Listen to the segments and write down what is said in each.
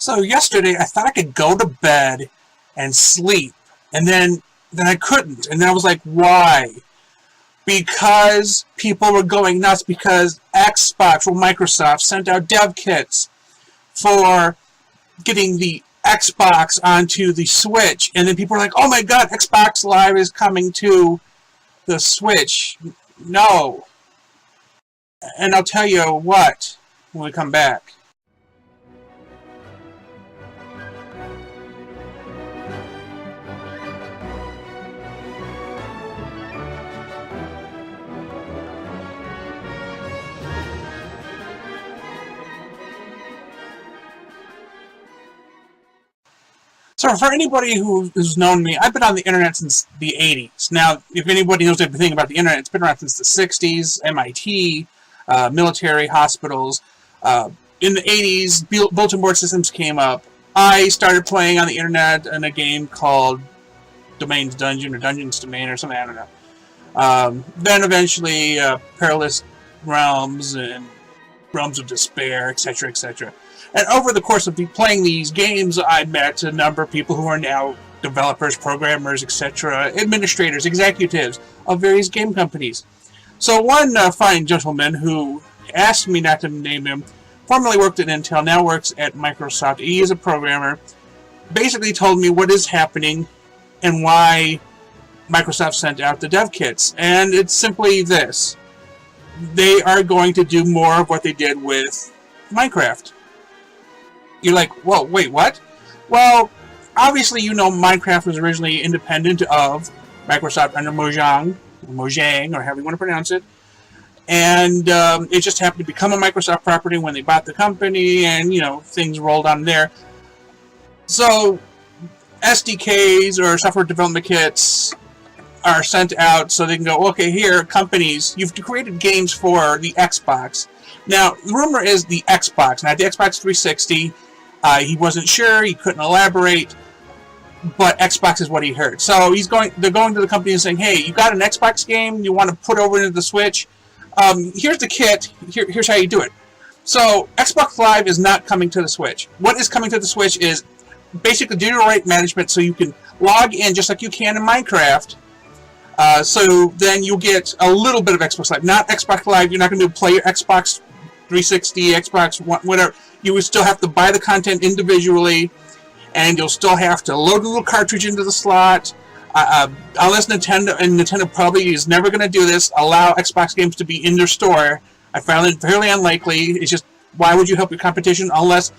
So yesterday I thought I could go to bed and sleep, and then I couldn't, and then I was like, why? Because people were going nuts because Xbox or Microsoft sent out dev kits for getting the Xbox onto the Switch, and then people were like, oh my god, Xbox Live is coming to the Switch. No. And I'll tell you what when we come back. So for anybody who's known me, I've been on the internet since the 80s. Now, if anybody knows anything about the internet, it's been around since the 60s, MIT, military, hospitals. In the 80s, bulletin board systems came up. I started playing on the internet in a game called Domains Dungeon or Dungeons Domain or something, I don't know. Then eventually, Perilous Realms and Realms of Despair, etc., etc. And over the course of playing these games, I met a number of people who are now developers, programmers, etc., administrators, executives of various game companies. So one fine gentleman who asked me not to name him, formerly worked at Intel, now works at Microsoft. He is a programmer, basically told me what is happening and why Microsoft sent out the dev kits. And it's simply this. They are going to do more of what they did with Minecraft. You're like, whoa, wait, what? Well, obviously you know Minecraft was originally independent of Microsoft under Mojang, or however you want to pronounce it. And it just happened to become a Microsoft property when they bought the company, and, you know, things rolled on there. So SDKs, or software development kits, are sent out so they can go, okay, here, companies, you've created games for the Xbox. Now, the rumor is the Xbox, not the Xbox 360. He wasn't sure, he couldn't elaborate, but Xbox is what he heard. So they're going to the company and saying, hey, you got an Xbox game you want to put over into the Switch? Here's the kit, here's how you do it. So Xbox Live is not coming to the Switch. What is coming to the Switch is basically digital right management, so you can log in just like you can in Minecraft. So then you'll get a little bit of Xbox Live. Not Xbox Live, you're not going to be able to play your Xbox 360, Xbox One, whatever. You would still have to buy the content individually, and you'll still have to load a little cartridge into the slot. Unless Nintendo probably is never going to do this, allow Xbox games to be in their store. I found it fairly unlikely. It's just, why would you help your competition unless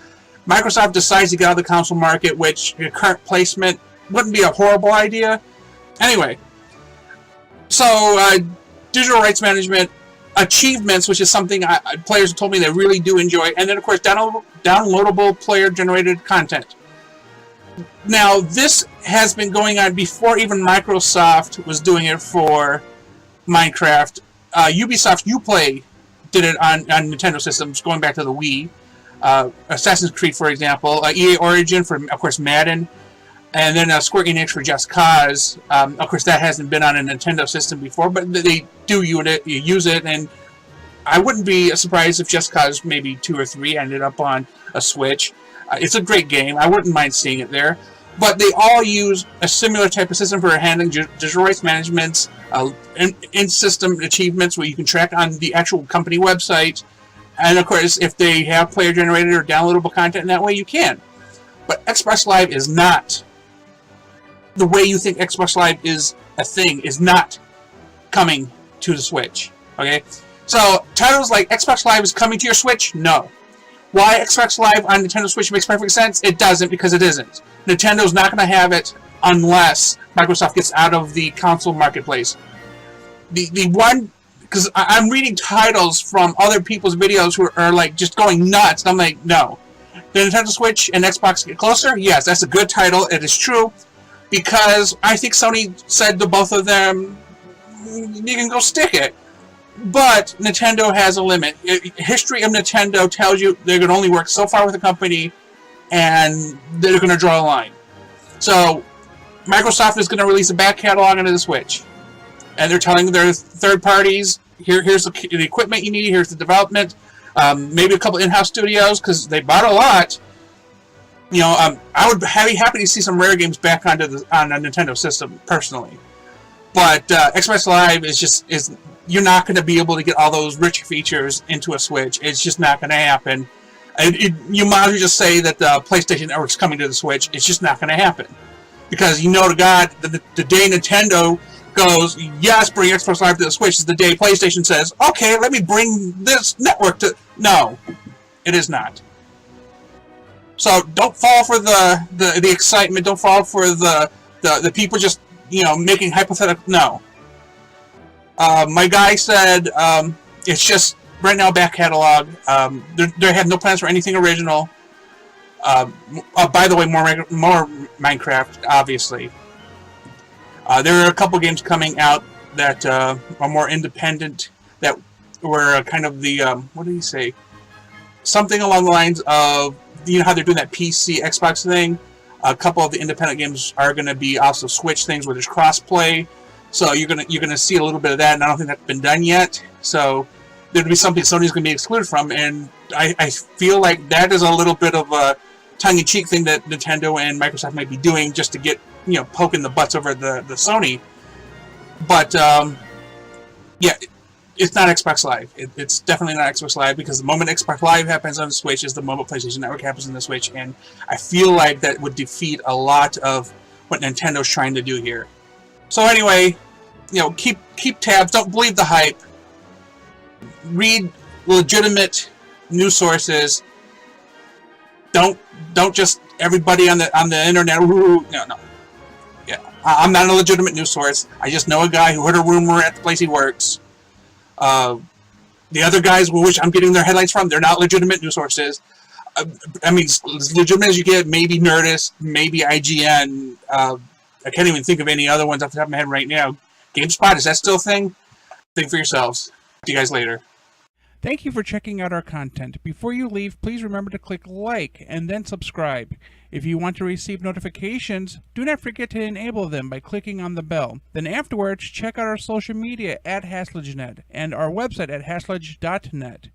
Microsoft decides to get out of the console market, which your current placement wouldn't be a horrible idea. Anyway, so digital rights management, achievements, which is something players have told me they really do enjoy, and then of course downloadable player-generated content. Now, this has been going on before even Microsoft was doing it for Minecraft. Ubisoft Uplay did it on Nintendo systems, going back to the Wii. Assassin's Creed, for example. EA Origin for, of course, Madden. And then Square Enix for Just Cause. Of course, that hasn't been on a Nintendo system before, but they do use it, and I wouldn't be surprised if Just Cause maybe 2 or 3 ended up on a Switch. It's a great game. I wouldn't mind seeing it there. But they all use a similar type of system for handling digital rights management, in-system achievements where you can track on the actual company website. And of course, if they have player-generated or downloadable content in that way, you can. But Xbox Live is not the way you think Xbox Live is a thing, is not coming to the Switch. Okay? So, titles like Xbox Live is coming to your Switch? No. Why Xbox Live on Nintendo Switch makes perfect sense? It doesn't, because it isn't. Nintendo's not going to have it unless Microsoft gets out of the console marketplace. The one, because I'm reading titles from other people's videos who are like just going nuts, and I'm like, no. The Nintendo Switch and Xbox get closer? Yes, that's a good title. It is true. Because I think Sony said to both of them, you can go stick it. But Nintendo has a limit. History of Nintendo tells you they're going to only work so far with the company, and they're going to draw a line. So, Microsoft is going to release a back catalog into the Switch. And they're telling their third parties, here's the equipment you need, here's the development, maybe a couple in-house studios, because they bought a lot. I would be happy to see some rare games back on a Nintendo system personally. But Xbox Live is you're not going to be able to get all those rich features into a Switch. It's just not going to happen. You might as well just say that the PlayStation Network's coming to the Switch. It's just not going to happen. Because you know to God, the day Nintendo goes, yes, bring Xbox Live to the Switch, is the day PlayStation says, okay, let me bring this network to... No, it is not. So don't fall for the excitement. Don't fall for the people just, making hypothetical... No. My guy said it's just, right now, back catalog. They have no plans for anything original. By the way, more Minecraft, obviously. There are a couple games coming out that are more independent, that were kind of the, what did he say? Something along the lines of, how they're doing that PC, Xbox thing? A couple of the independent games are going to be also Switch things where there's cross-play. So you're gonna see a little bit of that, and I don't think that's been done yet. So there'd be something Sony's going to be excluded from, and I feel like that is a little bit of a tongue-in-cheek thing that Nintendo and Microsoft might be doing just to get, poking the butts over the Sony. But, yeah, it's not Xbox Live. It's definitely not Xbox Live, because the moment Xbox Live happens on the Switch is the moment PlayStation Network happens on the Switch, and I feel like that would defeat a lot of what Nintendo's trying to do here. So anyway, keep tabs. Don't believe the hype. Read legitimate news sources. Don't just everybody on the internet. No. Yeah, I'm not a legitimate news source. I just know a guy who heard a rumor at the place he works. The other guys, which I'm getting their headlines from, they're not legitimate news sources. I mean, as legitimate as you get, maybe Nerdist, maybe IGN. I can't even think of any other ones off the top of my head right now. GameSpot, is that still a thing? Think for yourselves. See you guys later. Thank you for checking out our content. Before you leave, please remember to click like and then subscribe. If you want to receive notifications, do not forget to enable them by clicking on the bell. Then afterwards, check out our social media at HaslageNet and our website at HaslageNet.